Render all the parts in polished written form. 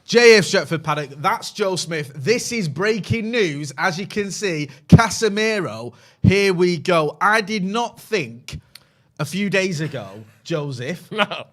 JF Stretford, Paddock, that's Joe Smith. This is breaking news. As you can see, Casemiro, here we go. I did not think a few days ago, Joseph,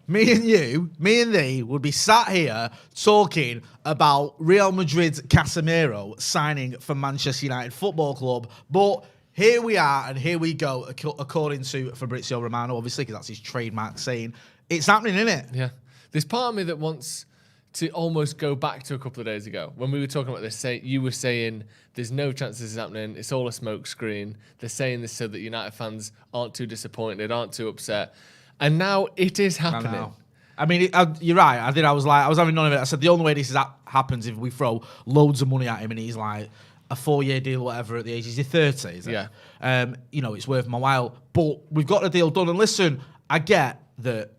me and thee would be sat here talking about Real Madrid's Casemiro signing for Manchester United Football Club. But here we are, and here we go, according to Fabrizio Romano, obviously, because that's his trademark saying, it's happening, isn't it? Yeah. There's part of me that wants to almost go back to a couple of days ago when we were talking about this. You were saying there's no chance this is happening. It's all a smoke screen. They're saying this so that United fans aren't too disappointed, aren't too upset. And now it is happening. I mean, you're right. I was having none of it. I said the only way this happens if we throw loads of money at him and he's like a 4-year deal, whatever, at the age he's 30. Is it? Yeah. You know, it's worth my while. But we've got the deal done. And listen, I get that.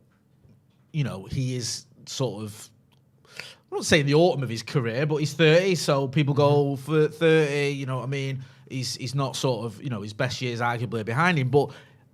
You know, he is sort of, I'm not saying the autumn of his career, but he's 30, so people go for 30, you know what I mean? He's not sort of, you know, his best years arguably behind him, but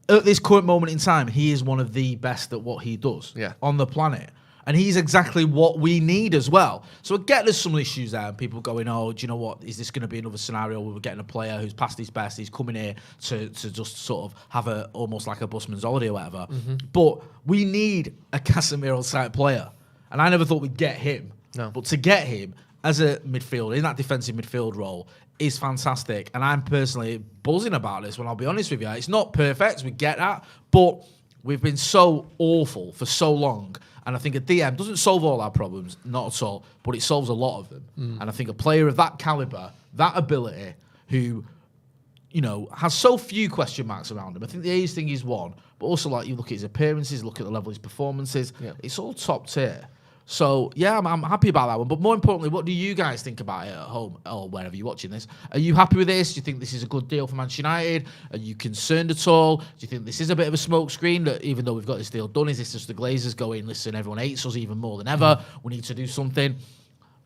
at this current moment in time, he is one of the best at what he does on the planet. And he's exactly what we need as well. So I get there's some issues there, and people going, oh, do you know what? Is this going to be another scenario where we're getting a player who's past his best? He's coming here to just sort of have almost like a busman's holiday or whatever. But we need a Casemiro-type player. And I never thought we'd get him. No. But to get him as a midfielder, in that defensive midfield role, is fantastic. And I'm personally buzzing about this, when I'll be honest with you. It's not perfect, we get that. But we've been so awful for so long. And I think a DM doesn't solve all our problems, not at all, but it solves a lot of them. And I think a player of that caliber, that ability, who, you know, has so few question marks around him. I think the age thing is one, but also like you look at his appearances, look at the level of his performances, it's all top tier. So, yeah, I'm happy about that one. But more importantly, what do you guys think about it at home or wherever you're watching this? Are you happy with this? Do you think this is a good deal for Manchester United? Are you concerned at all? Do you think this is a bit of a smokescreen that even though we've got this deal done, is this just the Glazers going, listen, everyone hates us even more than ever. We need to do something.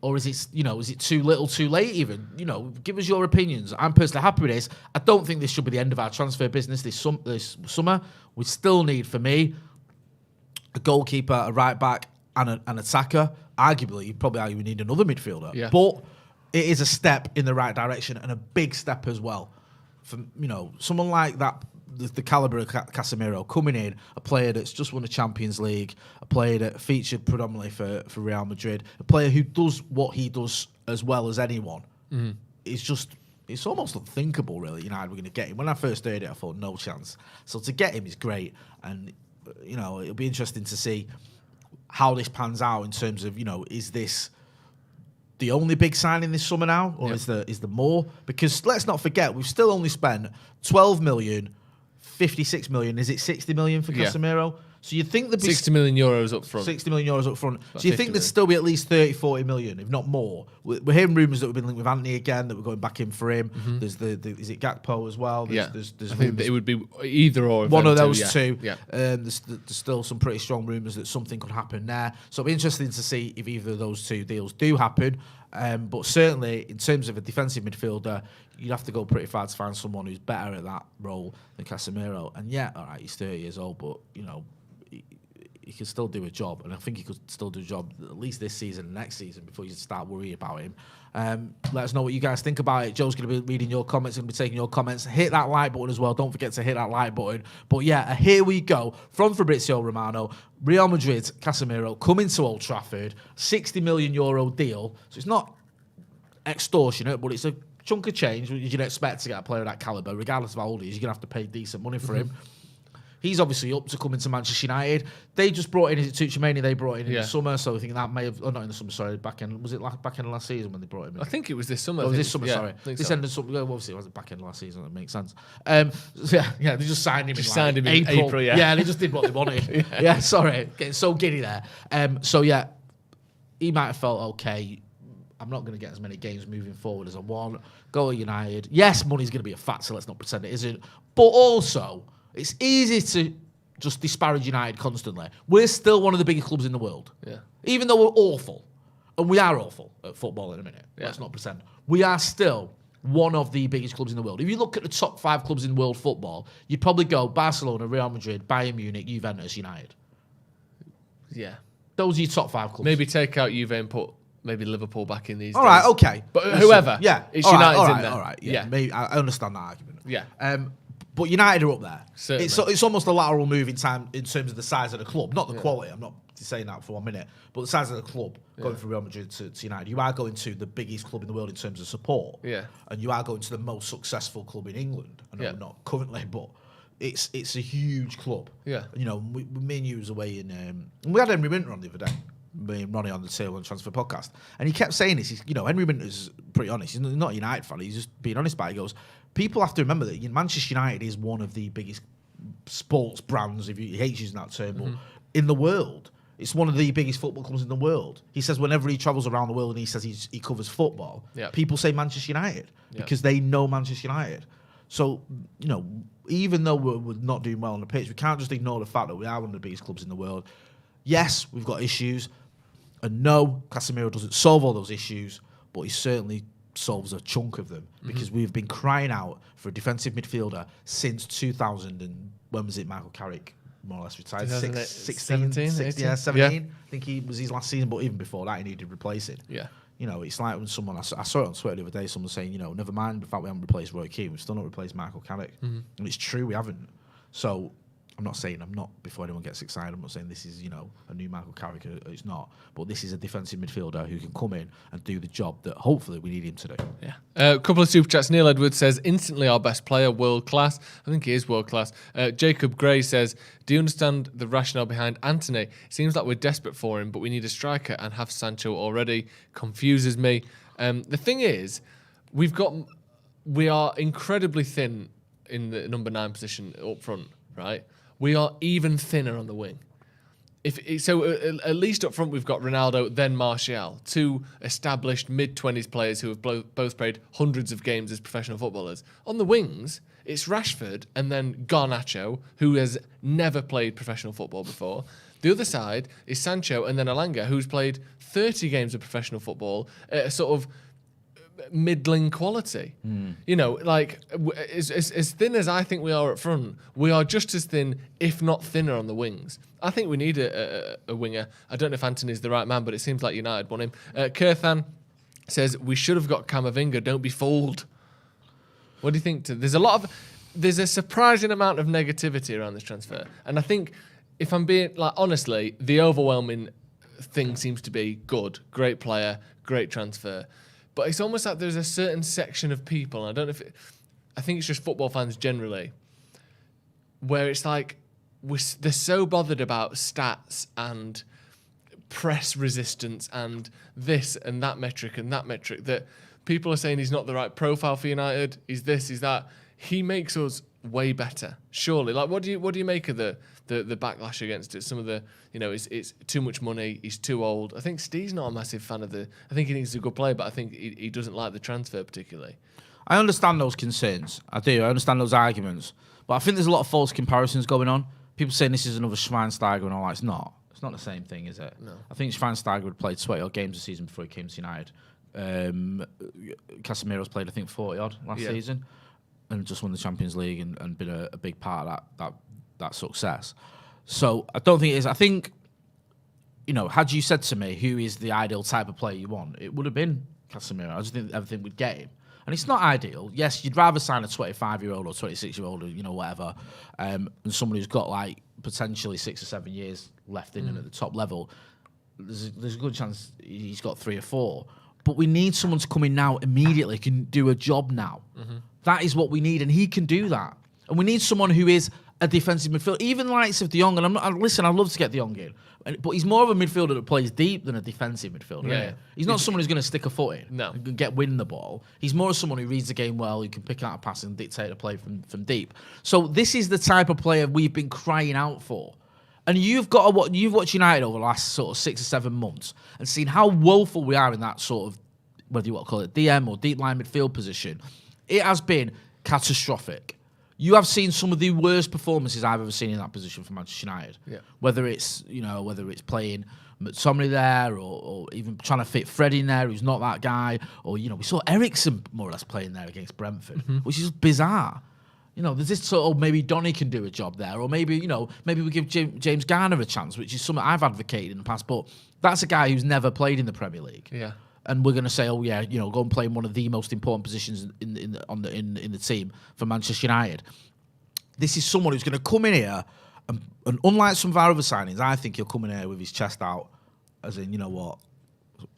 Or is it, you know, is it too little, too late even? You know, give us your opinions. I'm personally happy with this. I don't think this should be the end of our transfer business this summer. We still need, for me, a goalkeeper, a right back, and an attacker. Arguably, you probably argue we need another midfielder. Yeah. But it is a step in the right direction and a big step as well. For, you know, someone like that, the caliber of Casemiro, coming in, a player that's just won a Champions League, a player that featured predominantly for Real Madrid, a player who does what he does as well as anyone. It's almost unthinkable, really, United were going to get him. When I first heard it, I thought, no chance. So to get him is great. And, you know, it'll be interesting to see how this pans out in terms of, you know, is this the only big signing this summer now, or is there more? Because let's not forget, we've still only spent 12 million, 56 million. Is it 60 million for Casemiro? So you think there'd be 60 million euros up front. 60 million euros up front. So you think there'd still be at least 30, 40 million, if not more. We're hearing rumours that we've been linked with Anthony again, that we're going back in for him. There's is it Gakpo as well? There's I think it would be either or. One of those two. Yeah. There's still some pretty strong rumours that something could happen there. So it'll be interesting to see if either of those two deals do happen. But certainly, in terms of a defensive midfielder, you'd have to go pretty far to find someone who's better at that role than Casemiro. And yeah, all right, he's 30 years old, but, you know, he can still do a job, and I think he could still do a job at least this season and next season before you start worrying about him. Let us know what you guys think about it. Joe's going to be reading your comments, going to be taking your comments. Hit that like button as well. Don't forget to hit that like button. But yeah, here we go from Fabrizio Romano. Real Madrid, Casemiro, coming to Old Trafford, €60 million deal. So it's not extortionate, but it's a chunk of change you'd expect to get a player of that caliber. Regardless of how old he is, you're going to have to pay decent money for him. He's obviously up to coming to Manchester United. They just brought in, is it Tuchemani they brought in the summer, so I think that may have, not in the summer, sorry, back in last season when they brought him in? I think it was this summer. Oh, this summer, sorry. This ended summer, obviously it wasn't back in last season, that makes sense. So yeah, they just signed him in April. Yeah, they just did what they wanted. Sorry, getting so giddy there. So yeah, he might have felt, okay, I'm not going to get as many games moving forward as I want. Go to United. Yes, money's going to be a factor, let's not pretend it isn't. But also, it's easy to just disparage United constantly. We're still one of the biggest clubs in the world. Yeah. Even though we're awful, and we are awful at football in a minute. Let's not pretend. We are still one of the biggest clubs in the world. If you look at the top 5 clubs in world football, you'd probably go Barcelona, Real Madrid, Bayern Munich, Juventus, United. Yeah. Those are your top 5 clubs. Maybe take out Juve and put maybe Liverpool back in these All days. right, okay. But Listen, whoever, yeah, it's all United's right, in there. All right, yeah. Maybe, I understand that argument. Yeah. But United are up there. Certainly. It's almost a lateral move in time in terms of the size of the club, not the quality. I'm not saying that for 1 minute, but the size of the club going from Real Madrid to United. You are going to the biggest club in the world in terms of support. Yeah. And you are going to the most successful club in England. I know not currently, but it's a huge club. Yeah. You know, me and you was away in. We had Henry Winter on the other day. Me and Ronnie on the Tail and Transfer podcast, and he kept saying this. Henry Winter's pretty honest. He's not a United fan. He's just being honest about it. He goes, people have to remember that Manchester United is one of the biggest sports brands, if he hates using that term, but in the world. It's one of the biggest football clubs in the world. He says whenever he travels around the world and he says he covers football, people say Manchester United because they know Manchester United. So, even though we're not doing well on the pitch, we can't just ignore the fact that we are one of the biggest clubs in the world. Yes, we've got issues. And no, Casemiro doesn't solve all those issues, but he certainly solves a chunk of them because we've been crying out for a defensive midfielder since 2000. And when was it Michael Carrick more or less retired? 16, 17? Yeah, 17. Yeah. I think he was his last season, but even before that, he needed replacing. Yeah. It's like when someone, I saw it on Twitter the other day, someone saying, never mind the fact we haven't replaced Roy Keane, we've still not replaced Michael Carrick. And it's true, we haven't. So I'm not, before anyone gets excited, I'm not saying this is, a new Michael Carrick, it's not. But this is a defensive midfielder who can come in and do the job that hopefully we need him to do. Yeah. A couple of super chats. Neil Edwards says, instantly our best player, world class. I think he is world class. Jacob Gray says, do you understand the rationale behind Anthony? It seems like we're desperate for him, but we need a striker and have Sancho already. Confuses me. The thing is, we are incredibly thin in the number 9 position up front, right? We are even thinner on the wing. At least up front we've got Ronaldo, then Martial, 2 established mid-20s players who have both played hundreds of games as professional footballers. On the wings, it's Rashford and then Garnacho, who has never played professional football before. The other side is Sancho and then Elanga, who's played 30 games of professional football at a sort of middling quality. As thin as I think we are up front, we are just as thin, if not thinner, on the wings. I think we need a winger. I don't know if Anthony's the right man, but it seems like United want him. Kirthan says we should have got Camavinga. Don't be fooled. What do you think? There's a surprising amount of negativity around this transfer, and I think if I'm being honestly, the overwhelming thing seems to be good, great player, great transfer. But it's almost like there's a certain section of people, and I don't know I think it's just football fans generally, where it's like they're so bothered about stats and press resistance and this and that metric that people are saying he's not the right profile for United. He's this, he's that. He makes us way better, surely. What do you make of the backlash against it? Some of the, it's too much money. He's too old. I think Steve's not a massive fan of I think he thinks he's a good player, but I think he doesn't like the transfer particularly. I understand those concerns. I do. I understand those arguments. But I think there's a lot of false comparisons going on. People saying this is another Schweinsteiger and all that. It's not. It's not the same thing, is it? No. I think Schweinsteiger had played 20-odd games a season before he came to United. Casimiro's played, I think, 40-odd last season and just won the Champions League and been a big part of that success. So I don't think it is. I think, had you said to me who is the ideal type of player you want, it would have been Casemiro. I just think everything would get him. And it's not ideal. Yes, you'd rather sign a 25-year-old or 26-year-old or, whatever, and someone who's got, potentially 6 or 7 years left in him at the top level. There's a good chance he's got 3 or 4. But we need someone to come in now immediately, can do a job now. That is what we need, and he can do that. And we need someone who is a defensive midfielder, even likes of De Jong. And I'd love to get De Jong in, but he's more of a midfielder that plays deep than a defensive midfielder. Yeah. He's not someone who's going to stick a foot in and win the ball. He's more someone who reads the game well, who can pick out a pass and dictate a play from deep. So this is the type of player we've been crying out for. And you've watched United over the last sort of 6 or 7 months and seen how woeful we are in that sort of, whether you want to call it DM or deep line midfield position. It has been catastrophic. You have seen some of the worst performances I've ever seen in that position for Manchester United. Yeah. Whether it's playing McTominay there or even trying to fit Fred in there, who's not that guy, or we saw Eriksen more or less playing there against Brentford, which is bizarre. there's this sort of maybe Donny can do a job there, or maybe we give James Garner a chance, which is something I've advocated in the past. But that's a guy who's never played in the Premier League. Yeah. And we're going to say, go and play in one of the most important positions in the team for Manchester United. This is someone who's going to come in here, and unlike some of our other signings, I think he'll come in here with his chest out, as in, you know what,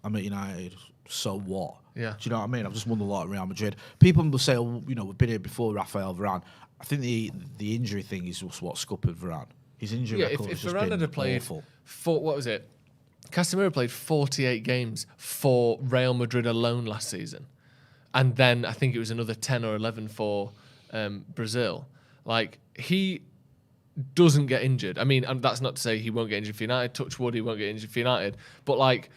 I'm at United, so what? Yeah. Do you know what I mean? I've just won the lot at Real Madrid. People will say, we've been here before Rafael Varane. I think the injury thing is just what scuppered Varane. His injury record has just been awful. What was it? Casemiro played 48 games for Real Madrid alone last season. And then I think it was another 10 or 11 for Brazil. Like, he doesn't get injured. I mean, and that's not to say he won't get injured for United. Touch wood, he won't get injured for United. But, like,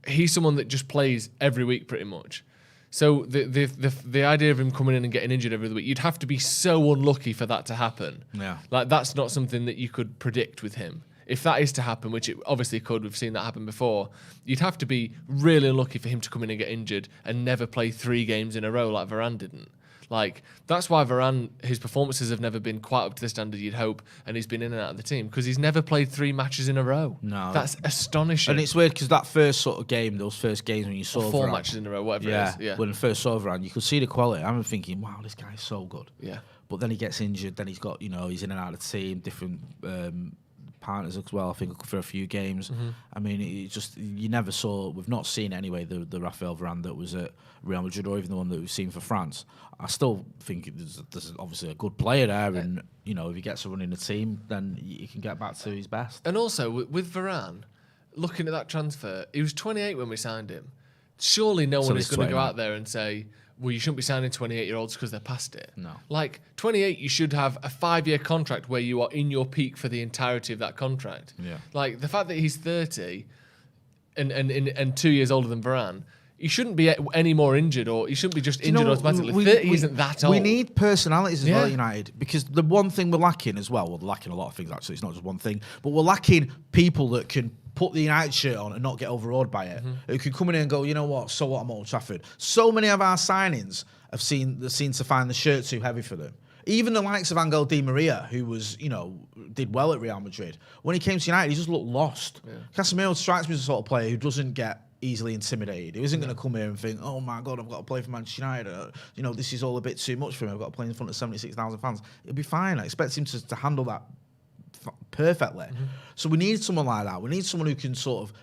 he's someone that just plays every week pretty much. So the idea of him coming in and getting injured every week, you'd have to be so unlucky for that to happen. Yeah. Like, that's not something that you could predict with him. If that is to happen, which it obviously could, we've seen that happen before, you'd have to be really unlucky for him to come in and get injured and never play 3 games in a row like Varane didn't. Like, that's why Varane, his performances have never been quite up to the standard you'd hope, and he's been in and out of the team, because he's never played 3 matches in a row. No. That's astonishing. And it's weird, because that first sort of game, those first games when you saw 4 Varane, matches in a row, whatever it is. Yeah. When I first saw Varane, you could see the quality. I'm thinking, wow, this guy's so good. Yeah. But then he gets injured, then he's got, he's in and out of the team, different partners as well, I think, for a few games. Mm-hmm. I mean, you never saw, we've not seen anyway, the Rafael Varane that was at Real Madrid, or even the one that we've seen for France. I still think there's obviously a good player there, and, if he gets a run in the team, then he can get back to his best. And also, with Varane, looking at that transfer, he was 28 when we signed him. Surely no one is going to go out there and say, well, you shouldn't be signing 28-year-olds because they're past it. No. Like, 28, you should have a 5-year contract where you are in your peak for the entirety of that contract. Yeah. Like, the fact that he's 30 and 2 years older than Varane, he shouldn't be any more injured, or he shouldn't be just injured automatically. 30 isn't that old. We need personalities as well at United, because the one thing we're lacking as well, we're lacking a lot of things actually, it's not just one thing, but we're lacking people that can put the United shirt on and not get overawed by it. Who can come in and go, you know what, so what, I'm at Old Trafford. So many of our signings have seemed to find the shirt too heavy for them. Even the likes of Angel Di Maria, who was, did well at Real Madrid, when he came to United, he just looked lost. Yeah. Casemiro strikes me as the sort of player who doesn't get easily intimidated. He isn't going to come here and think, oh my God, I've got to play for Manchester United. This is all a bit too much for me. I've got to play in front of 76,000 fans. He'll be fine. I expect him to handle that perfectly. So we need someone like that. We need someone who can sort of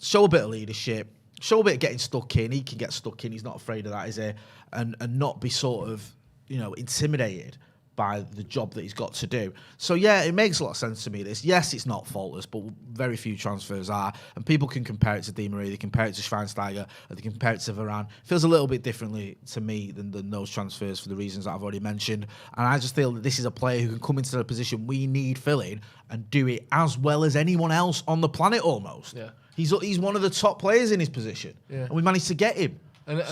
show a bit of leadership, show a bit of getting stuck in. He can get stuck in. He's not afraid of that, is he? And not be sort of, intimidated by the job that he's got to do. So, yeah, it makes a lot of sense to me, this. Yes, it's not faultless, but very few transfers are. And people can compare it to Di Maria, they compare it to Schweinsteiger, or they compare it to Varane. It feels a little bit differently to me than those transfers for the reasons that I've already mentioned. And I just feel that this is a player who can come into the position we need filling and do it as well as anyone else on the planet almost. Yeah. He's one of the top players in his position. Yeah. And we managed to get him. And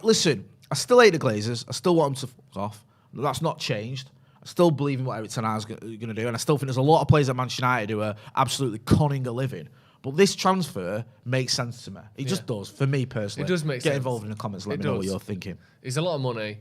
listen, I still hate the Glazers. I still want them to fuck off. That's not changed. I still believe in what Eric Ten Hag's going to do, and I still think there's a lot of players at Manchester United who are absolutely conning a living. But this transfer makes sense to me. It just does, for me personally. It does make sense. Get involved in the comments. Let me know what you're thinking. It's a lot of money.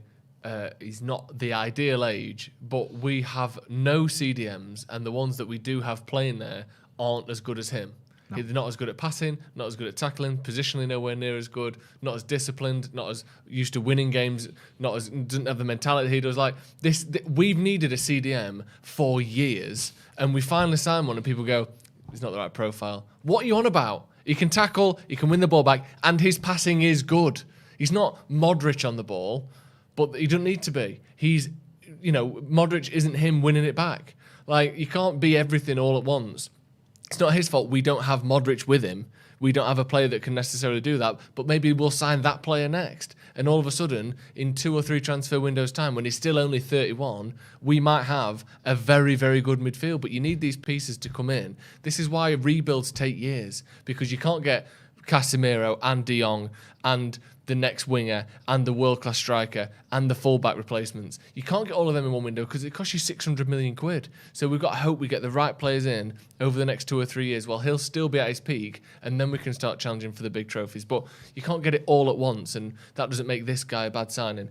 He's not the ideal age, but we have no CDMs, and the ones that we do have playing there aren't as good as him. No. They're not as good at passing, not as good at tackling, positionally nowhere near as good, not as disciplined, not as used to winning games, doesn't have the mentality he does. Like this, we've needed a CDM for years, and we finally signed one, and people go, he's not the right profile. What are you on about? He can tackle, he can win the ball back, and his passing is good. He's not Modric on the ball, but he doesn't need to be. Modric isn't him winning it back. Like, you can't be everything all at once. It's not his fault we don't have Modric with him. We don't have a player that can necessarily do that, but maybe we'll sign that player next. And all of a sudden, in 2 or 3 transfer windows' time, when he's still only 31, we might have a very, very good midfield. But you need these pieces to come in. This is why rebuilds take years, because you can't get Casemiro and De Jong and the next winger and the world-class striker and the fullback replacements. You can't get all of them in one window because it costs you 600 million quid. So we've got to hope we get the right players in over the next 2 or 3 years while he'll still be at his peak, and then we can start challenging for the big trophies. But you can't get it all at once, and that doesn't make this guy a bad signing.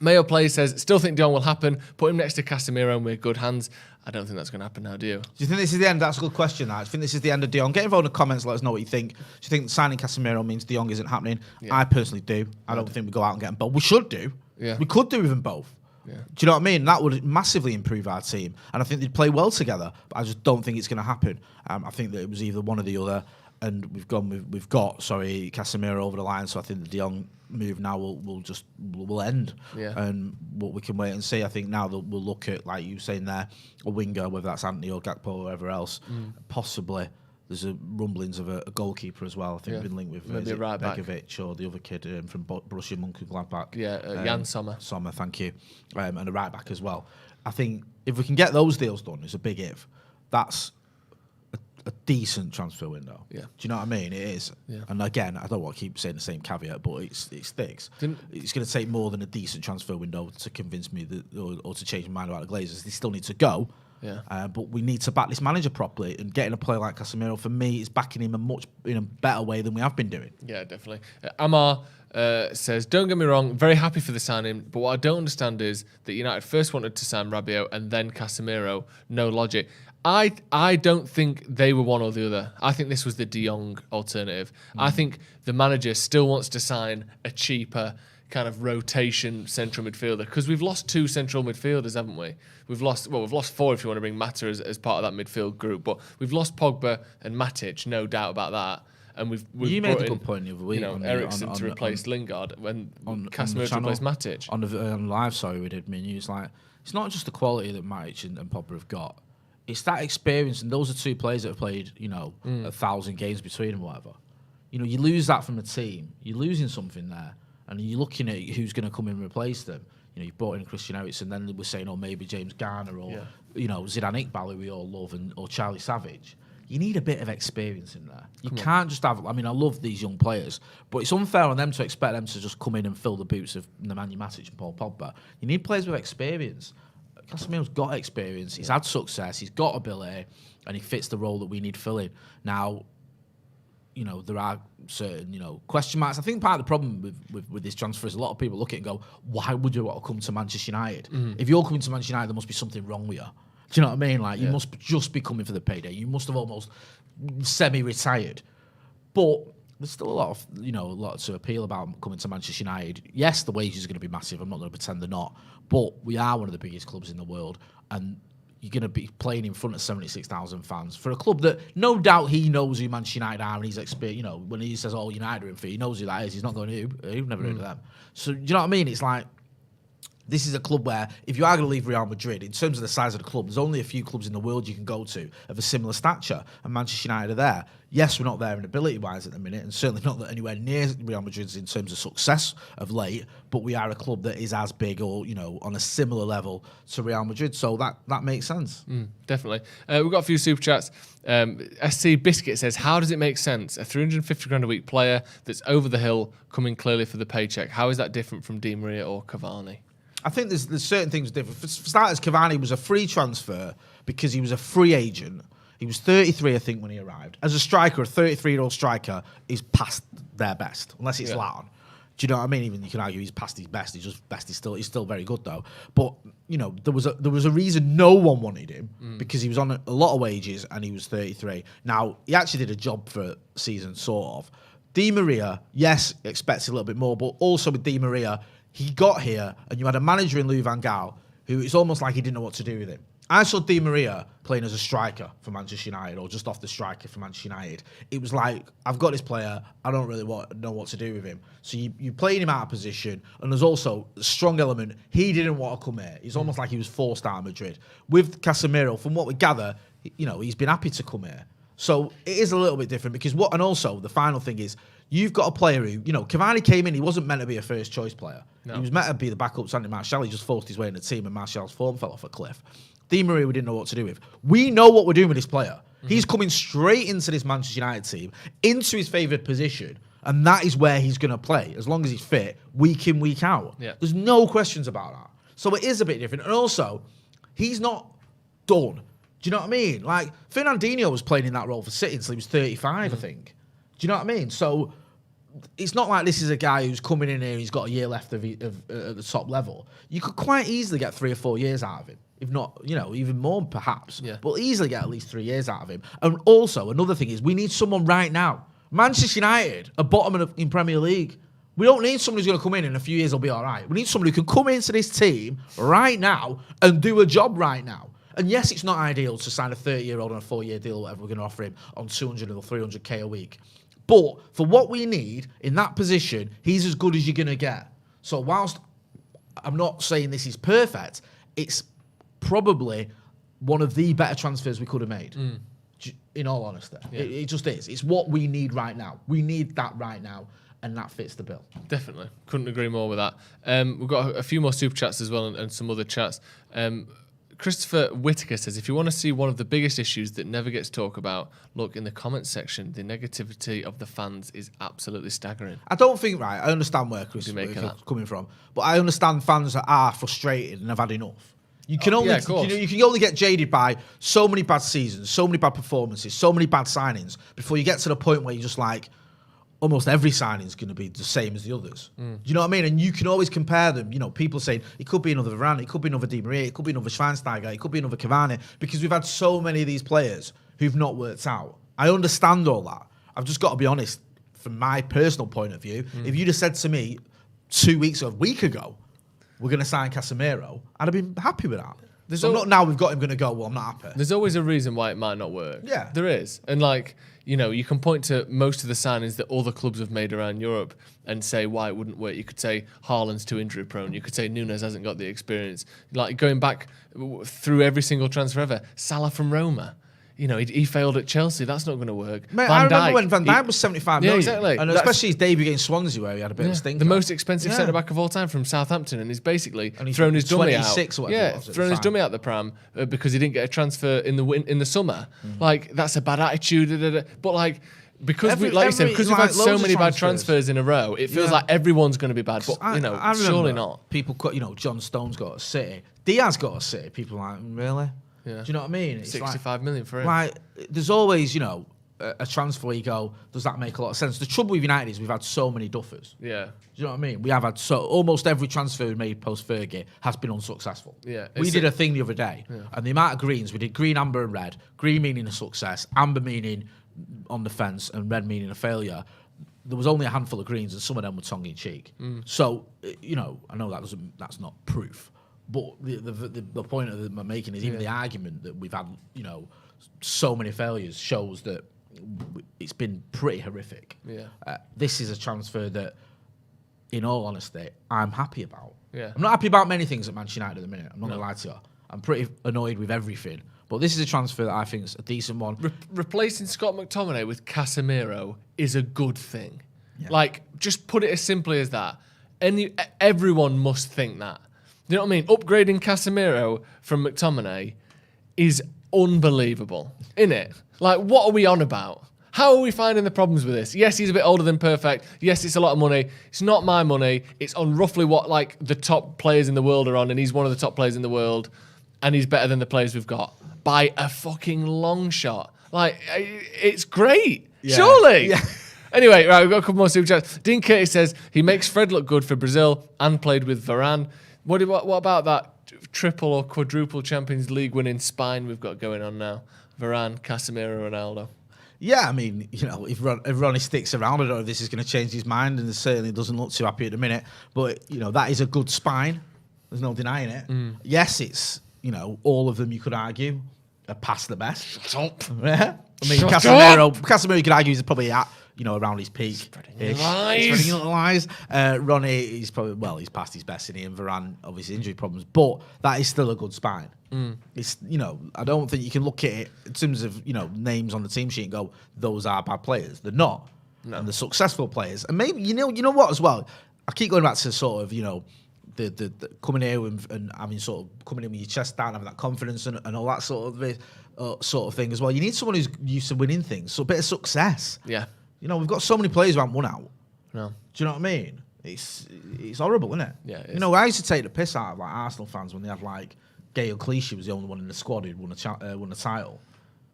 Mayo Play says, still think De Jong will happen. Put him next to Casemiro and we're good hands. I don't think that's going to happen now, do you? Do you think this is the end? That's a good question, that. Do you think this is the end of De Jong? Get involved in the comments, let us know what you think. Do you think signing Casemiro means De Jong isn't happening? Yeah. I personally do. I don't think we go out and get them both. We should do. Yeah. We could do with them both. Yeah. Do you know what I mean? That would massively improve our team. And I think they'd play well together. But I just don't think it's going to happen. I think that it was either one or the other. And we've got Casemiro over the line. So I think the De Jong move now will end. Yeah. And what we can wait and see. I think now that we'll look at, like you were saying there, a winger, whether that's Anthony or Gakpo or whoever else. Possibly. There's rumblings of a goalkeeper as well. I think been linked with maybe right Begovic or the other kid from Borussia Mönchengladbach. Yeah, Jan Sommer. Sommer, thank you. And a right back as well. I think if we can get those deals done, it's a big if. That's a decent transfer window. Yeah. Do you know what I mean? It is. Yeah. And again, I don't want to keep saying the same caveat, but it sticks. It's going to take more than a decent transfer window to convince me that, or to change my mind about the Glazers. They still need to go. Yeah. But we need to back this manager properly, and getting a player like Casemiro, for me, is backing him in a better way than we have been doing. Yeah, definitely. Amar says, don't get me wrong, very happy for the signing, but what I don't understand is that United first wanted to sign Rabiot and then Casemiro. No logic. I don't think they were one or the other. I think this was the De Jong alternative. I think the manager still wants to sign a cheaper kind of rotation central midfielder, because we've lost 2 central midfielders, haven't we? We've lost 4 if you want to bring Mata as part of that midfield group, but we've lost Pogba and Matic, no doubt about that. And we've you made a good point the other week. Eriksen to replace Lingard when Casemiro to replace Matic. On the live, we did. It's like, it's not just the quality that Matic and Pogba have got. It's that experience, and those are 2 players that have played, 1,000 games between them, whatever. You lose that from the team. You're losing something there. And you're looking at who's going to come in and replace them. You brought in Christian Eriksen, then we're saying, maybe James Garner or Zidane Iqbal, who we all love, or Charlie Savage. You need a bit of experience in there. You can't just have. I love these young players, but it's unfair on them to expect them to just come in and fill the boots of Nemanja Matic and Paul Pogba. You need players with experience. Casemiro's got experience. He's had success. He's got ability, and he fits the role that we need filling. Now, there are certain, question marks. I think part of the problem with this transfer is a lot of people look at it and go, why would you want to come to Manchester United? If you're coming to Manchester United, there must be something wrong with you. Do you know what I mean? Like, you must just be coming for the payday. You must have almost semi-retired. But there's still a lot to appeal about coming to Manchester United. Yes, the wages are going to be massive. I'm not going to pretend they're not. But we are one of the biggest clubs in the world. And you're going to be playing in front of 76,000 fans for a club that no doubt he knows who Manchester United are, and he's experienced. When he says, United are in for, he knows who that is. He's not going to, you've never heard of them. So, do you know what I mean? It's like, this is a club where, if you are going to leave Real Madrid, in terms of the size of the club, there's only a few clubs in the world you can go to of a similar stature, and Manchester United are there. Yes, we're not there in ability-wise at the minute, and certainly not anywhere near Real Madrid's in terms of success of late, but we are a club that is as big or, on a similar level to Real Madrid, so that makes sense. Definitely. We've got a few super chats. SC Biscuit says, how does it make sense? A 350 grand a week player that's over the hill coming clearly for the paycheck. How is that different from Di Maria or Cavani? I think there's certain things different. For starters, Cavani was a free transfer because he was a free agent. He was 33, I think, when he arrived. As a striker, a 33-year-old striker is past their best, unless it's Latin. Do you know what I mean? Even you can argue he's past his best. He's just best. He's still very good though. But there was a reason no one wanted him because he was on a lot of wages and he was 33. Now he actually did a job for a season, sort of. Di Maria, yes, expected a little bit more, but also with Di Maria, he got here, and you had a manager in Louis van Gaal who it's almost like he didn't know what to do with him. I saw Di Maria playing as a striker for Manchester United, or just off the striker for Manchester United. It was like, I've got this player, I don't really know what to do with him. So you played him out of position, and there's also a strong element. He didn't want to come here. It's almost like he was forced out of Madrid. With Casemiro, from what we gather, he's been happy to come here. So it is a little bit different because and also the final thing is, you've got a player who, Cavani came in, he wasn't meant to be a first choice player. No. He was meant to be the backup to Andy Martial. He just forced his way in the team and Martial's form fell off a cliff. Di Maria, we didn't know what to do with. We know what we're doing with this player. He's coming straight into this Manchester United team, into his favoured position, and that is where he's going to play, as long as he's fit, week in, week out. Yeah. There's no questions about that. So it is a bit different. And also, he's not done. Do you know what I mean? Like, Fernandinho was playing in that role for City until he was 35, I think. Do you know what I mean? So it's not like this is a guy who's coming in here. He's got a year left at the top level. You could quite easily get 3 or 4 years out of him, if not, even more perhaps. Yeah. But easily get at least 3 years out of him. And also another thing is we need someone right now. Manchester United are bottom in Premier League. We don't need somebody who's going to come in a few years will be all right. We need somebody who can come into this team right now and do a job right now. And yes, it's not ideal to sign a 30-year-old on a 4-year deal or whatever we're going to offer him on 200 or 300k a week. But for what we need in that position, he's as good as you're going to get. So whilst I'm not saying this is perfect, it's probably one of the better transfers we could have made. In all honesty. Yeah. It just is. It's what we need right now. We need that right now, and that fits the bill. Definitely. Couldn't agree more with that. We've got a few more super chats as well and some other chats. Christopher Whitaker says, if you want to see one of the biggest issues that never gets talked about, look in the comments section. The negativity of the fans is absolutely staggering. I don't think, I understand where Chris is coming from, but I understand fans that are frustrated and have had enough. You can you can only get jaded by so many bad seasons, so many bad performances, so many bad signings before you get to the point where you're just like, almost every signing is going to be the same as the others. Do you know what I mean? And you can always compare them. People saying it could be another Varane, it could be another Di Maria, it could be another Schweinsteiger, it could be another Cavani, because we've had so many of these players who've not worked out. I understand all that. I've just got to be honest, from my personal point of view, if you'd have said to me 2 weeks or a week ago, we're going to sign Casemiro, I'd have been happy with that. So not now we've got him going to go, well, I'm not happy. There's always a reason why it might not work. Yeah. There is. And you can point to most of the signings that other clubs have made around Europe and say why it wouldn't work. You could say Haaland's too injury prone. You could say Nunes hasn't got the experience. Like going back through every single transfer ever, Salah from Roma. He failed at Chelsea. That's not going to work. Mate, I remember when Van Dijk was 75 million. Exactly. And especially his debut against Swansea where he had a bit of a stinker. The most expensive centre-back of all time from Southampton, and he's basically thrown his dummy out. Or whatever thrown his dummy out the pram because he didn't get a transfer in the summer. That's a bad attitude. But because we've had so many bad transfers in a row, it feels like everyone's going to be bad. But I surely not. People, John Stones got a City. Diaz got a City. People are like, really? Yeah. Do you know what I mean? It's 65 million for him. There's always, a transfer where you go, does that make a lot of sense? The trouble with United is we've had so many duffers. Yeah. Do you know what I mean? We have had almost every transfer we made post-Fergie has been unsuccessful. Yeah. We did a thing the other day, and the amount of greens, we did green, amber, and red. Green meaning a success, amber meaning on the fence, and red meaning a failure. There was only a handful of greens, and some of them were tongue-in-cheek. So, I know that's not proof. But the point I'm making is even the argument that we've had, so many failures shows that it's been pretty horrific. Yeah. This is a transfer that, in all honesty, I'm happy about. Yeah. I'm not happy about many things at Manchester United at the minute. I'm not going to lie to you. I'm pretty annoyed with everything. But this is a transfer that I think is a decent one. Replacing Scott McTominay with Casemiro is a good thing. Yeah. Just put it as simply as that. Everyone must think that. You know what I mean? Upgrading Casemiro from McTominay is unbelievable, innit? What are we on about? How are we finding the problems with this? Yes, he's a bit older than perfect. Yes, it's a lot of money. It's not my money. It's on roughly what the top players in the world are on, and he's one of the top players in the world, and he's better than the players we've got by a fucking long shot. It's great. Yeah. Surely. Yeah. Anyway, right, we've got a couple more super chats. Dean Curtis says he makes Fred look good for Brazil and played with Varane. What about that triple or quadruple Champions League winning spine we've got going on now? Varane, Casemiro, Ronaldo. Yeah, I mean, if Ronnie sticks around, I don't know if this is going to change his mind, and it certainly doesn't look too happy at the minute. But, that is a good spine. There's no denying it. Yes, it's, all of them you could argue are past the best. Shut up. Yeah. I mean, Casemiro you could argue is probably at, around his peak. Spreading little lies. Ronnie, he's past his best, and Varane, obviously injury problems, but that is still a good spine. It's, I don't think you can look at it in terms of, names on the team sheet and go, those are bad players. They're not. No. And they're successful players. And maybe, you know what as well? I keep going back to sort of, the coming here and having sort of coming in with your chest down, having that confidence and all that sort of thing as well. You need someone who's used to winning things, so a bit of success. Yeah. We've got so many players who haven't won out. No. Do you know what I mean? It's horrible, isn't it? Yeah. I used to take the piss out of Arsenal fans when they had Gael Clichy was the only one in the squad who'd won a title.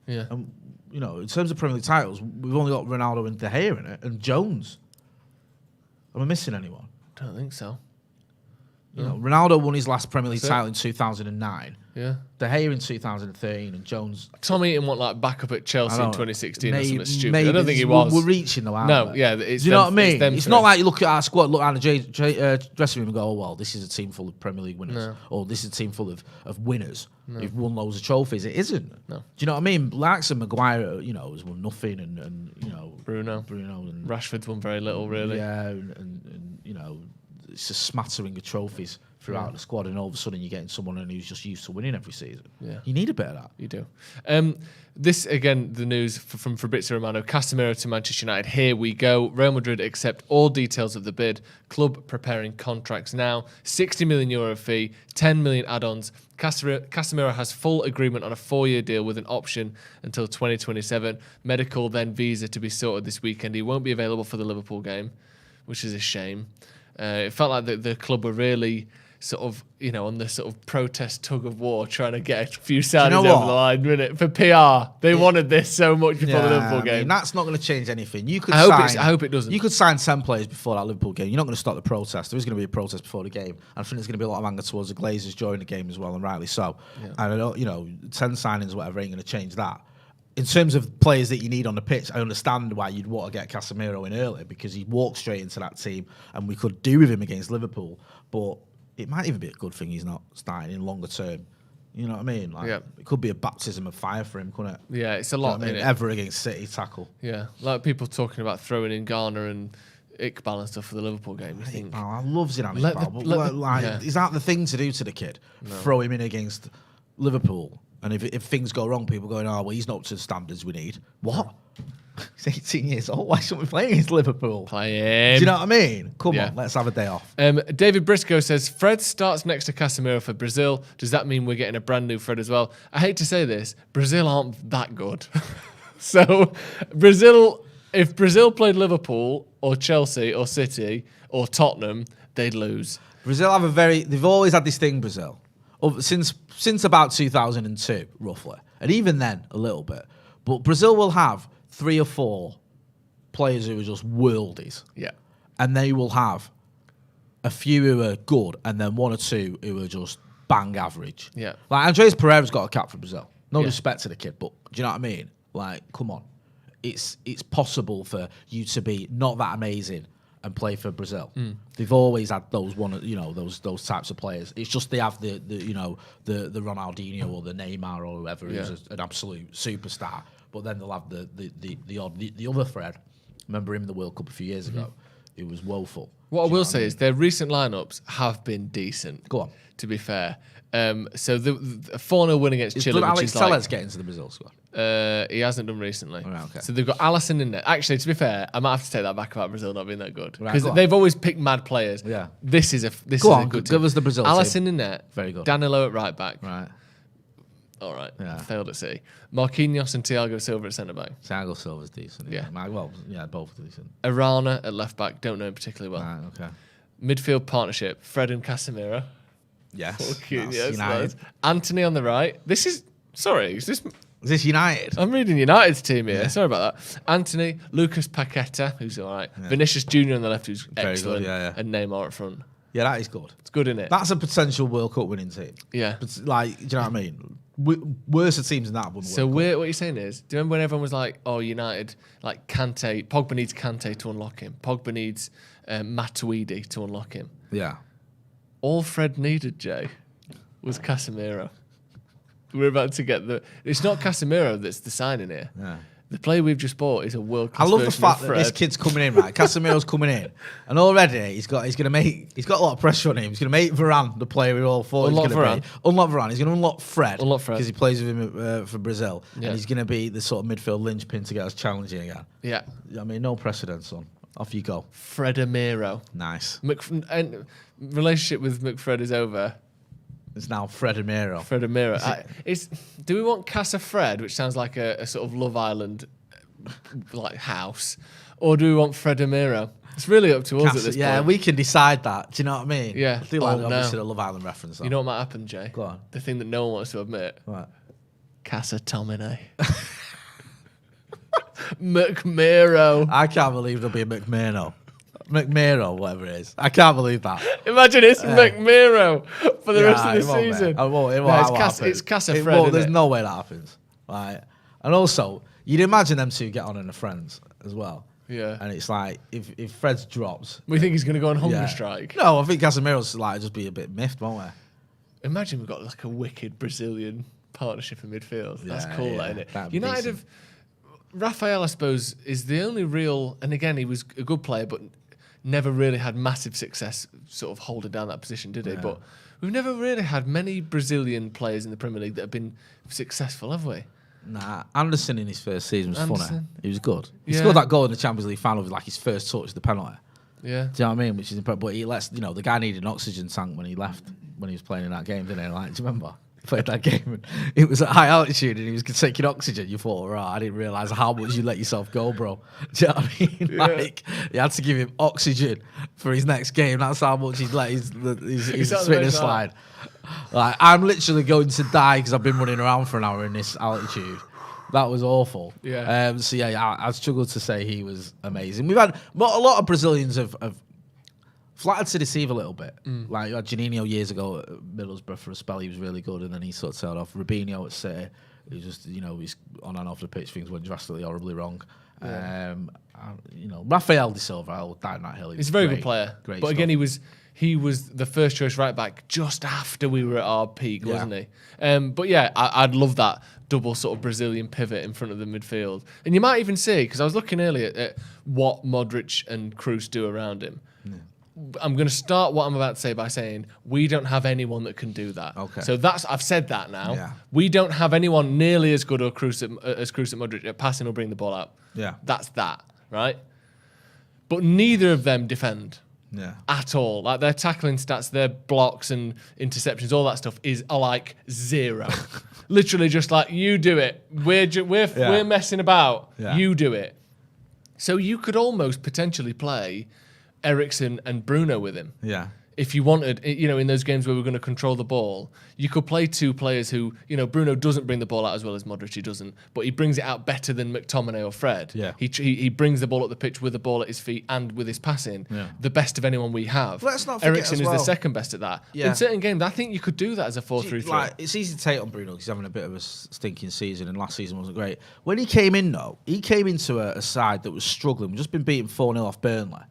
Yeah. And in terms of Premier League titles, we've only got Ronaldo and De Gea in it, and Jones. Am I missing anyone? I don't think so. You know, Ronaldo won his last Premier League title in 2009. Yeah. De Gea in 2013 and Jones. Tom Eaton went like back up at Chelsea in 2016 or something stupid. Maybe I don't think he was. We're reaching though, aren't No, we? yeah. Do you know what I mean? It's three. not like you look at our squad, look at the dressing room and go, oh, well, this is a team full of Premier League winners. No. Or this is a team full of winners who've won loads of trophies. It isn't. No. Do you know what I mean? Likes of Maguire, you know, has won nothing and you know, Bruno and Rashford's won very little, really. Yeah, and you know, it's a smattering of trophies throughout the squad, and all of a sudden you're getting someone who's just used to winning every season. Yeah. You need a bit of that. You do. This, again, the news from Fabrizio Romano. Casemiro to Manchester United. Here we go. Real Madrid accept all details of the bid. Club preparing contracts now. €60 million fee, 10 million add-ons. Casemiro has full agreement on a 4-year deal with an option until 2027. Medical, then visa to be sorted this weekend. He won't be available for the Liverpool game, which is a shame. It felt like the club were really sort of, you know, on the sort of protest tug of war, trying to get a few signings over the line, didn't it? For PR, they wanted this so much before the Liverpool game. I mean, that's not going to change anything. You could I hope it doesn't. You could sign 10 players before that Liverpool game. You're not going to stop the protest. There is going to be a protest before the game. I think there's going to be a lot of anger towards the Glazers during the game as well, and rightly so. Yeah. And I don't, you know, 10 signings, whatever, ain't going to change that. In terms of players that you need on the pitch, I understand why you'd want to get Casemiro in early, because he walked straight into that team, and we could do with him against Liverpool. But it might even be a good thing he's not starting in longer term. You know what I mean? Like, it could be a baptism of fire for him, couldn't it? Yeah, it's a lot. You know what I mean? Ever against City tackle. Yeah, like people talking about throwing in Garner and Iqbal and stuff for the Liverpool game. You think? I love Zidane Iqbal, but is that the thing to do to the kid? No. Throw him in against Liverpool, and if things go wrong, people going, oh well, he's not to the standards we need. What? He's 18 years old. Why shouldn't we play against Liverpool? Play him. Do you know what I mean? Come on, let's have a day off. David Briscoe says, Fred starts next to Casemiro for Brazil. Does that mean we're getting a brand new Fred as well? I hate to say this, Brazil aren't that good. So, if Brazil played Liverpool or Chelsea or City or Tottenham, they'd lose. Brazil they've always had this thing, Brazil, since about 2002, roughly. And even then, a little bit. But Brazil will have 3 or 4 players who are just worldies. Yeah. And they will have a few who are good and then 1 or 2 who are just bang average. Yeah. Like Andres Pereira's got a cap for Brazil. No respect to the kid, but do you know what I mean? Like, come on. It's possible for you to be not that amazing and play for Brazil. They've always had those those types of players. It's just they have the Ronaldinho or the Neymar or whoever who's an absolute superstar. But then they'll have the other Fred. Remember him in the World Cup a few years ago? It was woeful. What I will say is their recent lineups have been decent. Go on. To be fair, so the 4-0 win against Chile. Did Alex Tellez get into the Brazil squad? He hasn't done recently. Right, okay. So they've got Alisson in there. Actually, to be fair, I might have to take that back about Brazil not being that good, because they've always picked mad players. Yeah. This is a good team. Give us the Brazil Alisson team. in there. Very good. Danilo at right back. Right. All right. Yeah. Failed at City. Marquinhos and Thiago Silva at centre back. Thiago Silva's decent. Yeah. Both are decent. Arana at left back. Don't know him particularly well. Right. Okay. Midfield partnership: Fred and Casemiro. Yes. Yes, United. Anthony on the right. Is this United? I'm reading United's team here. Yeah. Sorry about that. Anthony, Lucas Paqueta, who's all right. Yeah. Vinicius Junior on the left, who's very excellent. Good, and Neymar at front. Yeah, that is good. It's good, isn't it? That's a potential World Cup winning team. Yeah. But like, do you know what I mean? Worse teams than that won the So World Cup. What you're saying is, do you remember when everyone was like, oh, United, like Kante, Pogba needs Kante to unlock him. Pogba needs Matuidi to unlock him. Yeah. All Fred needed, Jay, was Casemiro. We're about to get it's not Casemiro that's the signing here. Yeah. The player we've just bought is a world class. I love the fact that this kid's coming in, right? Casemiro's coming in, and already he's got a lot of pressure on him. He's going to make Varane the player we all thought he was going to be. Unlock Varane. He's going to unlock Fred. Because he plays with him for Brazil, and he's going to be the sort of midfield linchpin to get us challenging again. Yeah. I mean, no precedent, son. Off you go. Fredamiro. Nice. And relationship with McFred is over. It's now Fredamiro. Do we want Casa Fred, which sounds like a sort of Love Island like house, or do we want Fredamiro? It's really up to us at this point. Yeah, we can decide that. Do you know what I mean? Yeah. I feel like obviously the Love Island reference. Though. You know what might happen, Jay? Go on. The thing that no one wants to admit. What? Casa Tomine. McMiro. I can't believe there'll be a McMahon. McMiro, whatever it is. I can't believe that. Imagine it's McMiro for the rest of the it won't, season. It's Casa Fred. There's no way that happens. Right? And also, you'd imagine them two get on in the friends as well. Yeah. And it's like, if Fred's drops... We think he's going to go on hunger strike. No, I think Casimiro's like just be a bit miffed, won't we? Imagine we've got like a wicked Brazilian partnership in midfield. That's cool, isn't it? United have... Rafael, I suppose, is the only real... And again, he was a good player, but never really had massive success sort of holding down that position, did he? Yeah. But we've never really had many Brazilian players in the Premier League that have been successful, have we? Nah, Anderson in his first season was funny. He was good. He scored that goal in the Champions League final with like his first touch, the penalty. Yeah. Do you know what I mean? Which is impressive. But he lets, the guy needed an oxygen tank when he left, when he was playing in that game, didn't he? Like, do you remember? He played that game and it was at high altitude and he was taking oxygen. You thought, right, I didn't realise how much you let yourself go, bro. Do you know what I mean? Yeah. Like, you had to give him oxygen for his next game. That's how much he's let his fitness slide. Like, I'm literally going to die because I've been running around for an hour in this altitude. That was awful. Yeah. I struggled to say he was amazing. We've had a lot of Brazilians have flattered to deceive a little bit. Like you had Juninho years ago at Middlesbrough for a spell. He was really good, and then he sort of tailed off. Rubinho at City, he just he's on and off the pitch. Things went drastically horribly wrong. Yeah. Rafael de Silva, I'll die on that hill. He's a very good player. Great but stuff. Again, he was the first choice right back just after we were at our peak, wasn't he? But yeah, I'd love that double sort of Brazilian pivot in front of the midfield. And you might even see, because I was looking earlier at what Modric and Kroos do around him. Yeah. I'm going to start what I'm about to say by saying we don't have anyone that can do that. Okay. So I've said that now. Yeah. We don't have anyone nearly as good as Kroos at Modric at passing or bring the ball out. Yeah. That's that, right? But neither of them defend. Yeah. At all. Like their tackling stats, their blocks and interceptions, all that stuff are like zero. Literally just like, you do it. We're messing about. Yeah. You do it. So you could almost potentially play Eriksen and Bruno with him. Yeah. If you wanted, in those games where we're going to control the ball, you could play two players who, Bruno doesn't bring the ball out as well as Modric, he doesn't, but he brings it out better than McTominay or Fred. Yeah. He brings the ball up the pitch with the ball at his feet and with his passing, the best of anyone we have. Let's not forget Eriksen is the second best at that. Yeah. In certain games, I think you could do that as a 4-3-3. Like, it's easy to take on Bruno because he's having a bit of a stinking season, and last season wasn't great. When he came in, though, he came into a side that was struggling. We've just been beaten 4-0 off Burnley.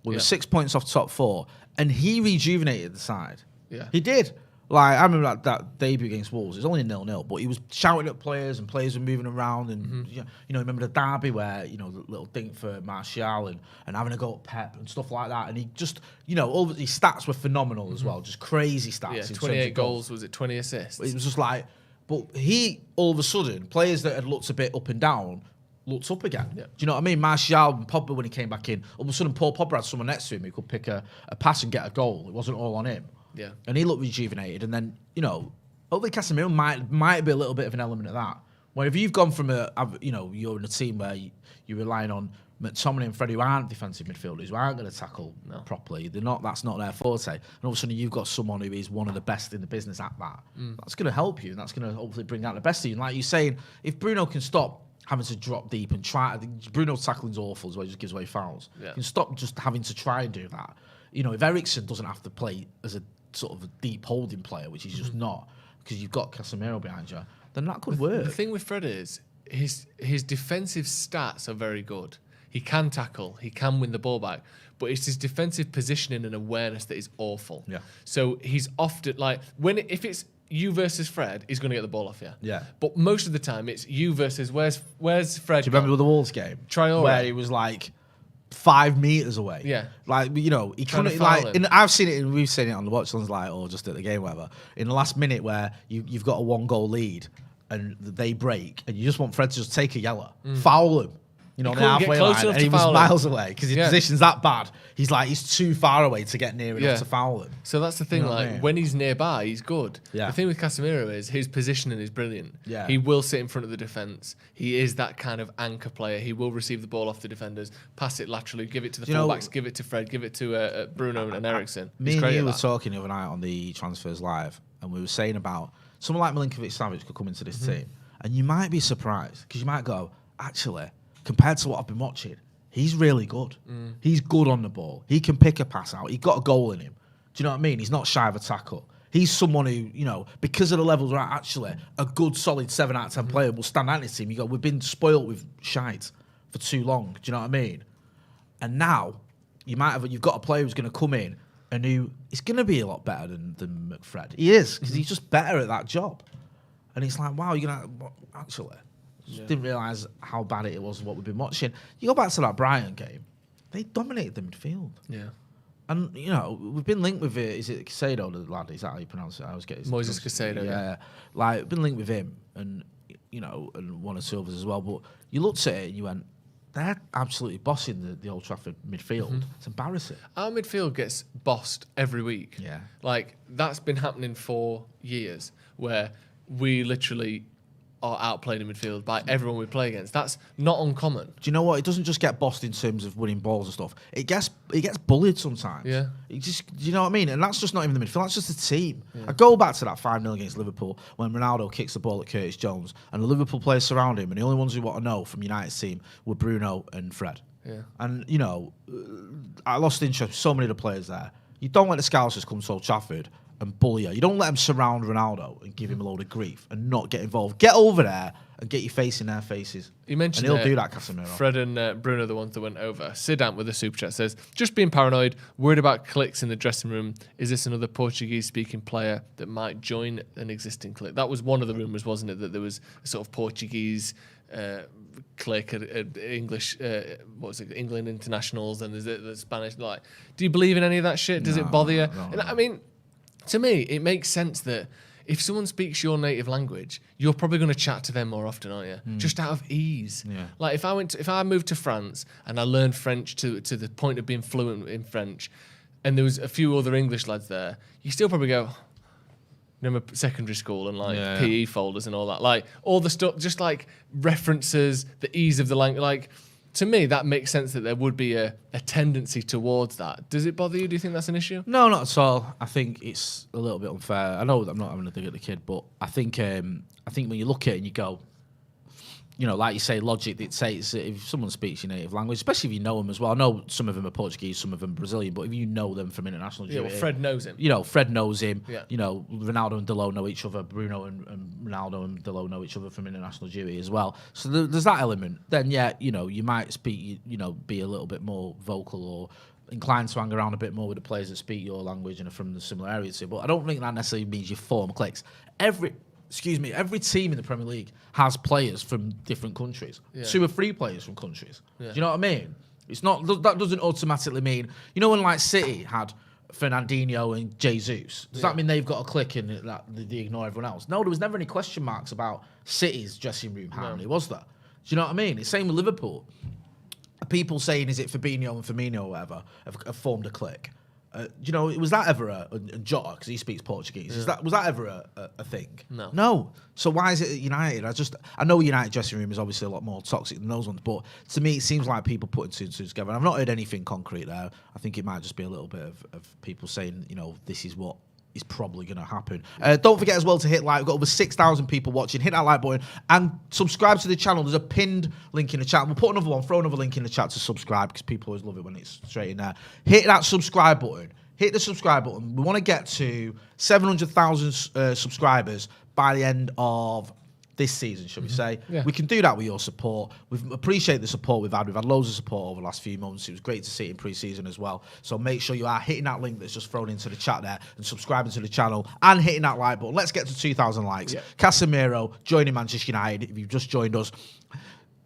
We were 6 points off top four, and he rejuvenated the side. Yeah, he did. Like I remember that debut against Wolves. It was only 0-0, but he was shouting at players, and players were moving around. And remember the derby where the little dink for Martial and having a go at Pep and stuff like that. And he just all his stats were phenomenal as well, just crazy stats. Yeah, 28 goals. Was it 20 assists? It was just like, but he all of a sudden players that had looked a bit up and down. Looked up again. Yeah. Do you know what I mean? Martial and Pogba, when he came back in, all of a sudden Paul Pogba had someone next to him who could pick a pass and get a goal. It wasn't all on him. Yeah. And he looked rejuvenated. And then, hopefully Casemiro might be a little bit of an element of that. Where if you've gone from you're in a team where you're relying on McTominay and Fred, who aren't defensive midfielders, who aren't going to tackle properly. That's not their forte. And all of a sudden you've got someone who is one of the best in the business at that. That's going to help you, and that's going to hopefully bring out the best of you. And like you're saying, if Bruno can stop having to drop deep and try. Bruno's tackling's awful as well. He just gives away fouls. Yeah. You can stop just having to try and do that. If Eriksen doesn't have to play as a sort of a deep holding player, which he's just not, because you've got Casemiro behind you, then that could work. The thing with Fred is his defensive stats are very good. He can tackle. He can win the ball back. But it's his defensive positioning and awareness that is awful. Yeah. So he's often like if it's you versus Fred, he's going to get the ball off you. Yeah. But most of the time, it's you versus where's Fred? Do you remember the Wolves game? Traore. Where he was like 5 meters away. Yeah. Like, he couldn't, like, and I've seen it, and we've seen it on the watch ones, like, or just at the game, whatever. In the last minute where you've got a 1-goal lead and they break, and you just want Fred to just take a yellow, foul him. On the halfway line, and he was miles away because his position's that bad. He's too far away to get near enough to foul him. So that's the thing. When he's nearby, he's good. Yeah. The thing with Casemiro is his positioning is brilliant. Yeah. He will sit in front of the defence. He is that kind of anchor player. He will receive the ball off the defenders, pass it laterally, give it to the fullbacks, give it to Fred, give it to Bruno and Eriksen. Me and you were talking the other night on the Transfers Live, and we were saying about someone like Milinkovic-Savic could come into this team, and you might be surprised because you might go, actually, compared to what I've been watching, he's really good. He's good on the ball. He can pick a pass out. He's got a goal in him. Do you know what I mean? He's not shy of a tackle. He's someone who, because of the levels we're at, actually, a good, solid 7 out of 10 player will stand out in his team. We've been spoilt with shite for too long. Do you know what I mean? And now, you've got a player who's going to come in and who is going to be a lot better than McFred. He is, because he's just better at that job. And it's like, wow, you're going to actually... Didn't realise how bad it was what we've been watching. You go back to that Brighton game, they dominated the midfield. Yeah. And, we've been linked with it. Is it Caicedo, the lad? Is that how you pronounce it? I always get his Moises Caicedo, yeah. Like, been linked with him and, and one or two others as well. But you looked at it and you went, they're absolutely bossing the Old Trafford midfield. It's embarrassing. Our midfield gets bossed every week. Yeah. Like, that's been happening for years, where we literally are outplayed in midfield by everyone we play against. That's not uncommon. Do you know what? It doesn't just get bossed in terms of winning balls and stuff. It gets bullied sometimes. Yeah. Do you know what I mean? And that's just not even the midfield. That's just the team. Yeah. I go back to that 5-0 against Liverpool when Ronaldo kicks the ball at Curtis Jones and the Liverpool players surround him, and the only ones who want to know from United's team were Bruno and Fred. Yeah. And, I lost interest with so many of the players there. You don't let the Scousers come to Old Trafford and bully her. You don't let them surround Ronaldo and give him a load of grief and not get involved. Get over there and get your face in their faces. You mentioned and he'll do that, Casemiro. Fred and Bruno, the ones that went over. Sidamp with a super chat says, just being paranoid, worried about cliques in the dressing room. Is this another Portuguese-speaking player that might join an existing clique? That was one of the rumours, wasn't it, that there was a sort of Portuguese clique at English, England internationals, and there's the Spanish. Like, do you believe in any of that shit? Does it bother you? No. I mean, to me, it makes sense that if someone speaks your native language, you're probably going to chat to them more often, aren't you? Just out of ease. Yeah. Like if I moved to France and I learned French to the point of being fluent in French, and there was a few other English lads there, you still probably go, remember secondary school and PE folders and all that, like all the stuff, just like references, the ease of the language, like. To me, that makes sense that there would be a tendency towards that. Does it bother you? Do you think that's an issue? No, not at all. I think it's a little bit unfair. I know that I'm not having a dig at the kid, but I think when you look at it and you go, like you say, logic dictates that if someone speaks your native language, especially if you know them as well. I know some of them are Portuguese, some of them Brazilian, but if you know them from international duty, well, Fred knows him. Fred knows him. Yeah. Ronaldo and Delo know each other. Bruno and Ronaldo and Delo know each other from international duty as well. So there's that element. Then, you might speak, be a little bit more vocal or inclined to hang around a bit more with the players that speak your language and are from the similar area to you. But I don't think that necessarily means you form cliques. Every team in the Premier League has players from different countries. Yeah. 2 or 3 players from countries. Yeah. Do you know what I mean? It's not that doesn't automatically mean when like City had Fernandinho and Jesus. Does that mean they've got a clique and that they ignore everyone else? No, there was never any question marks about City's dressing room harmony, was there? Do you know what I mean? It's same with Liverpool. People saying is it Fabinho and Firmino or whatever have formed a clique. Was that ever a Jota, because he speaks Portuguese? Was that ever a thing? No. So why is it at United? I know United dressing room is obviously a lot more toxic than those ones, but to me it seems like people putting 2 and 2 together. And I've not heard anything concrete there. I think it might just be a little bit of people saying, this is what is probably going to happen. Don't forget as well to hit like. We've got over 6,000 people watching. Hit that like button and subscribe to the channel. There's a pinned link in the chat. We'll put another one, throw another link in the chat to subscribe, because people always love it when it's straight in there. Hit that subscribe button. Hit the subscribe button. We want to get to 700,000 subscribers by the end of this season, should we say? Yeah. We can do that with your support. We appreciate the support we've had. We've had loads of support over the last few months. It was great to see it in pre-season as well. So make sure you are hitting that link that's just thrown into the chat there and subscribing to the channel and hitting that like button. Let's get to 2,000 likes. Yeah. Casemiro joining Manchester United. If you've just joined us,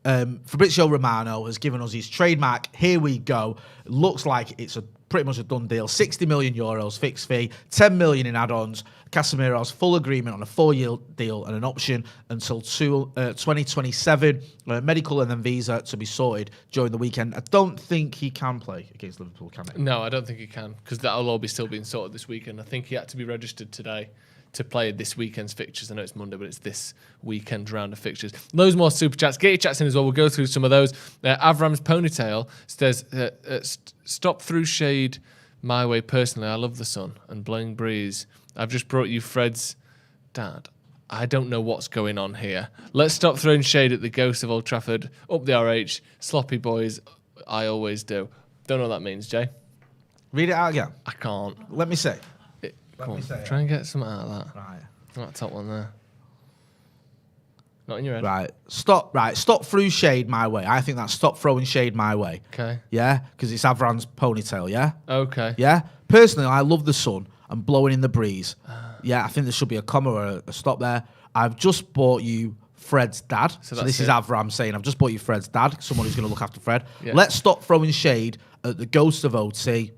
Fabrizio Romano has given us his trademark. Here we go. It looks like it's pretty much a done deal. 60 million euros fixed fee, 10 million in add-ons. Casemiro has full agreement on a 4-year deal and an option until 2027. Medical and then visa to be sorted during the weekend. I don't think he can play against Liverpool, can he? No, I don't think he can, because that'll all be still being sorted this weekend. I think he had to be registered today to play this weekend's fixtures. I know it's Monday, but it's this weekend round of fixtures. Loads more super chats. Get your chats in as well. We'll go through some of those. Avram's Ponytail says, stop through shade my way personally. I love the sun and blowing breeze. I've just brought you Fred's dad. I don't know what's going on here. Let's stop throwing shade at the ghost of Old Trafford. Up the RH. Sloppy boys. I always do. Don't know what that means, Jay. Read it out again. I can't. Let me see. Come on, try and get something out of that. Right. That top one there. Not in your head. Right. Stop through shade my way. I think that's stop throwing shade my way. Okay. Yeah? Because it's Avran's ponytail, yeah? Okay. Yeah? Personally, I love the sun and blowing in the breeze. Yeah, I think there should be a comma or a stop there. I've just bought you Fred's dad. So this is Avram saying, I've just bought you Fred's dad, someone who's going to look after Fred. Yeah. Let's stop throwing shade at the ghost of OT,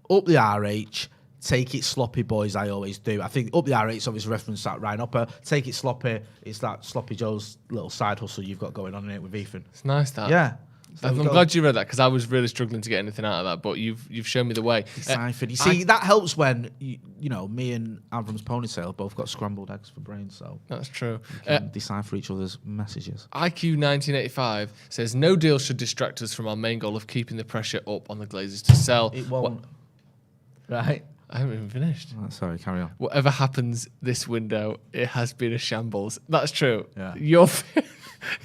up the RH, take it sloppy, boys, I always do. I think up the RH is obviously reference that Ryan Upper. Take it sloppy. It's that Sloppy Joe's little side hustle you've got going on in it with Ethan. It's nice, that. Yeah. I'm glad you read that because I was really struggling to get anything out of that, but you've shown me the way. Deciphered. You see, that helps when you know me and Avram's ponytail both got scrambled eggs for brains, so that's true. We can decipher each other's messages. IQ 1985 says no deal should distract us from our main goal of keeping the pressure up on the Glazers to sell. It won't. Right. I haven't even finished. Oh, sorry, carry on. Whatever happens this window, it has been a shambles. That's true. Yeah.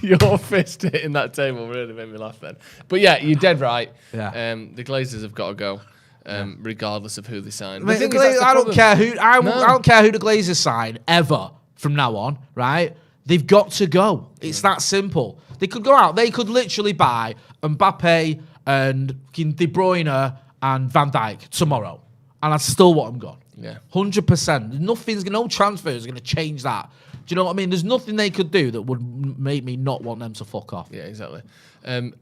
Your fist hitting that table really made me laugh then. But yeah, you're dead right. Yeah. The Glazers have got to go, regardless of who they sign. I don't care who. I don't care who the Glazers sign ever from now on. Right? They've got to go. It's that simple. They could go out. They could literally buy Mbappe and De Bruyne and Van Dijk tomorrow, and I still want them gone. Yeah, 100%. No transfers are going to change that. Do you know what I mean? There's nothing they could do that would make me not want them to fuck off. Yeah, exactly.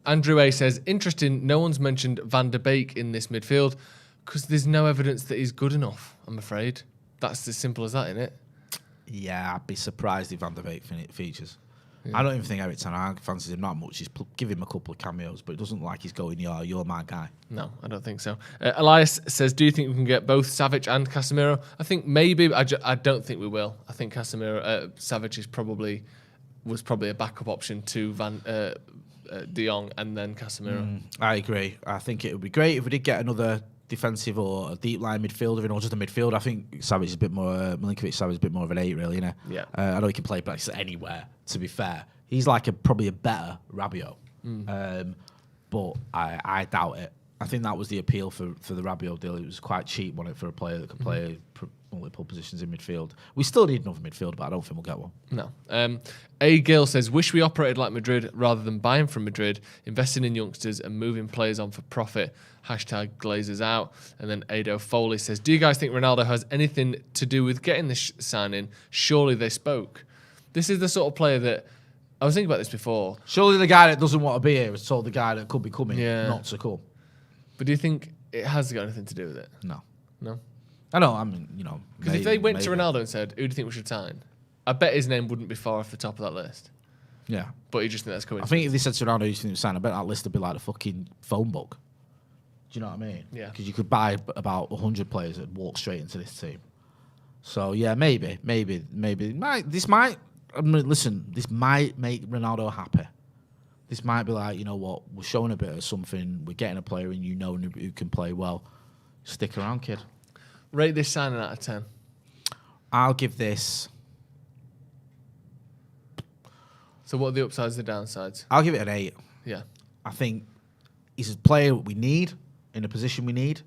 Andrew A says, interesting, no one's mentioned Van der Beek in this midfield because there's no evidence that he's good enough, I'm afraid. That's as simple as that, isn't it? Yeah, I'd be surprised if Van der Beek features. Yeah. I don't even think Eric Ten Hag fancies him that much. He's give him a couple of cameos, but it doesn't look like he's going, you're my guy. No, I don't think so. Elias says, do you think we can get both Savic and Casemiro? I think maybe, but I don't think we will. I think Savic was probably a backup option to De Jong and then Casemiro. I agree. I think it would be great if we did get another defensive or a deep line midfielder or just a midfield. I think Savic is a bit more, Milinkovic-Savic is a bit more of an 8, really, isn't it? Yeah. I know he can play places anywhere, to be fair. He's like probably a better Rabiot. But I doubt it. I think that was the appeal for the Rabiot deal. It was quite cheap, wasn't it, for a player that could play multiple positions in midfield. We still need another midfield, but I don't think we'll get one. No. A. Gill says, wish we operated like Madrid rather than buying from Madrid, investing in youngsters and moving players on for profit. #Glazers out. And then Ado Foley says, do you guys think Ronaldo has anything to do with getting this signing? Surely they spoke. This is the sort of player that, I was thinking about this before. Surely the guy that doesn't want to be here has told the guy that could be coming not to come. But do you think it has got anything to do with it? No. No? I know, Because if they went to Ronaldo and said, who do you think we should sign? I bet his name wouldn't be far off the top of that list. Yeah. But you just think that's coincidence. I think if they said to Ronaldo, who do you think we sign? I bet that list would be like the fucking phone book. Do you know what I mean? Yeah. Because you could buy about 100 players that walk straight into this team. So, yeah, maybe. This might make Ronaldo happy. This might be like, you know what, we're showing a bit of something, we're getting a player and who can play well. Stick around, kid. Rate this signing out of 10. I'll give this... So what are the upsides and the downsides? I'll give it an 8. Yeah. I think he's a player we need, in a position we need.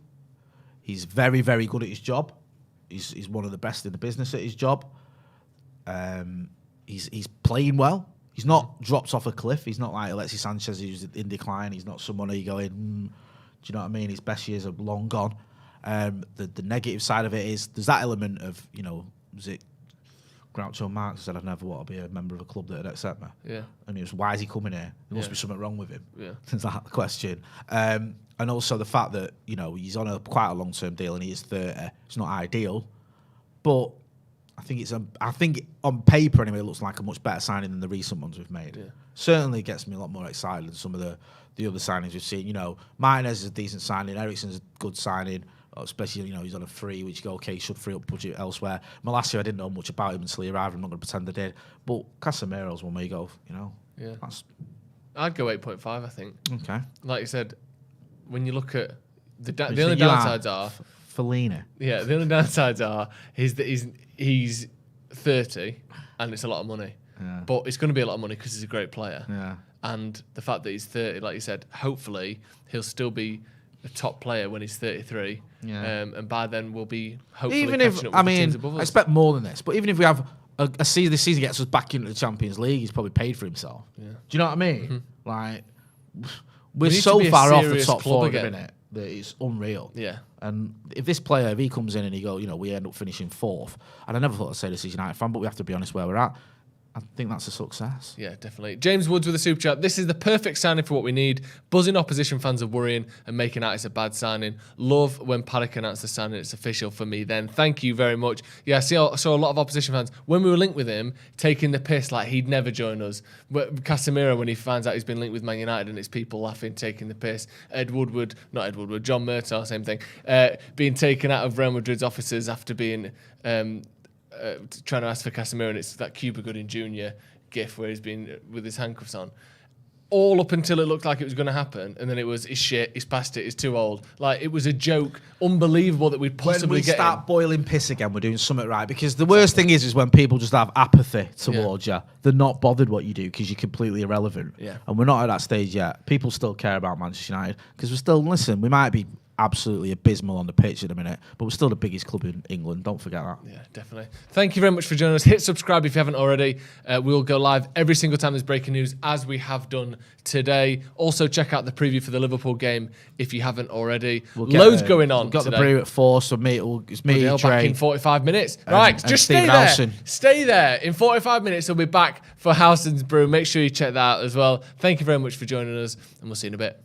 He's very, very good at his job. He's one of the best in the business at his job. He's playing well. He's not dropped off a cliff. He's not like Alexis Sanchez, who's in decline. He's not someone who you're going, do you know what I mean? His best years are long gone. The negative side of it is there's that element of, was it Groucho Marx said I'd never want to be a member of a club that would accept me. Yeah. And it was, why is he coming here? There must be something wrong with him. Yeah. Is that the question? And also the fact that, he's on quite a long-term deal and he is 30. It's not ideal. But I think on paper anyway, it looks like a much better signing than the recent ones we've made. Yeah. Certainly gets me a lot more excited than some of the other signings we've seen. Martinez is a decent signing. Eriksen's a good signing. Especially, he's on a free, which you go, okay, he should free up budget elsewhere. Malacia, I didn't know much about him until he arrived. I'm not going to pretend I did. But Casemiro's one where you go, Yeah. That's... I'd go 8.5, I think. Okay. Like you said, when you look at the only downsides are... Fellini. Yeah, the only downsides are he's 30 and it's a lot of money. Yeah. But it's going to be a lot of money because he's a great player. Yeah. and the fact that he's 30, like you said, hopefully he'll still be a top player when he's 33. Yeah. And by then we'll be hopefully Even catching if, up with I the teams mean, above us. I expect more than this, but even if we have a season, this season gets us back into the Champions League, he's probably paid for himself. Yeah. Do you know what I mean? Mm-hmm. Like, We we're need so to be a far off the serious top club four again. at the minute that it's unreal. Yeah. And if this player, if he comes in and he goes, you know, we end up finishing 4th, and I never thought I'd say this as a United fan, but we have to be honest where we're at. I think that's a success. Yeah, definitely. James Woods with a super chat. This is the perfect signing for what we need. Buzzing opposition fans are worrying and making out it's a bad signing. Love when Paddock announced the signing. It's official for me then. Thank you very much. Yeah, I saw a lot of opposition fans, when we were linked with him, taking the piss like he'd never join us. But Casemiro, when he finds out he's been linked with Man United and it's people laughing, taking the piss. John Murtaugh, same thing. Being taken out of Real Madrid's offices after being... trying to ask for Casemiro, and it's that Cuba Gooding Jr. gif where he's been with his handcuffs on. All up until it looked like it was going to happen, and then it was, he's shit, he's past it, he's too old. Like, it was a joke, unbelievable that we'd possibly when we get start him. boiling piss again, we're doing something right. Because the worst thing is when people just have apathy towards you. They're not bothered what you do because you're completely irrelevant. Yeah. And we're not at that stage yet. People still care about Manchester United because we're still, listen, we might be absolutely abysmal on the pitch at the minute, but we're still the biggest club in England. Don't forget that. Yeah, definitely. Thank you very much for joining us. Hit subscribe if you haven't already. We'll go live every single time there's breaking news, as we have done today. Also, check out the preview for the Liverpool game if you haven't already. Loads going on. We've got today. the preview at 4, so it's me, Dale Trey. back in 45 minutes. Right, and just stay Stephen there. Alson. Stay there. In 45 minutes, we'll be back for Howson's Brew. Make sure you check that out as well. Thank you very much for joining us, and we'll see you in a bit.